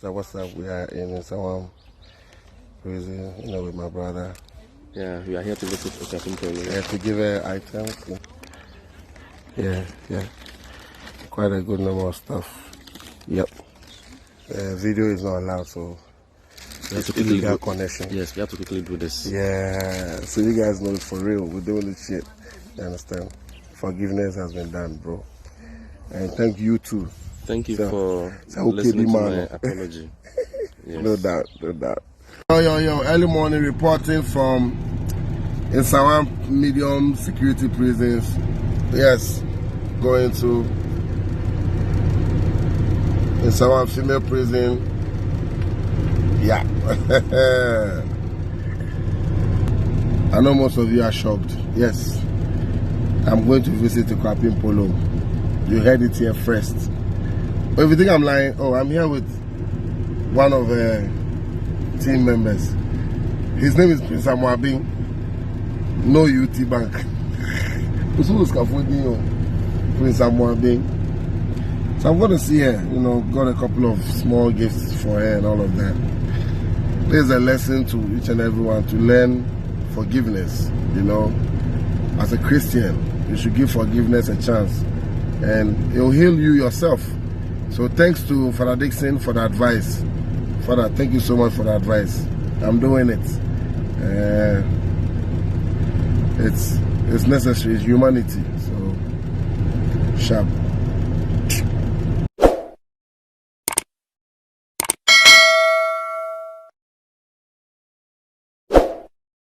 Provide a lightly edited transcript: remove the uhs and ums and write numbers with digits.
So what's up? We are in Nsawam prison, with my brother. Yeah, we are here to visit Okapimpolo. Yeah, to give her items. Yeah. Quite a good number of stuff. Yep. Video is not allowed, so we have to quickly get connection. Yes, we have to quickly do this. Yeah, so you guys know it's for real. We're doing this shit. You understand? Forgiveness has been done, bro. And thank you too. Thank you for listening to my apology. Yes. No doubt. Yo, early morning reporting from Nsawam medium security prisons. Yes, going to Nsawam female prison. Yeah. I know most of you are shocked. Yes. I'm going to visit the Okapimpolo. You heard it here first. But if you think I'm lying, I'm here with one of the team members. His name is Prince Amwabing. No UT Bank. Prince Amwabing. So I'm going to see her. Got a couple of small gifts for her and all of that. There's a lesson to each and everyone to learn forgiveness. As a Christian, you should give forgiveness a chance, and it'll heal you yourself. So thanks to Father Dixon for the advice. Father, thank you so much for the advice. I'm doing it. It's necessary. It's humanity. So sharp.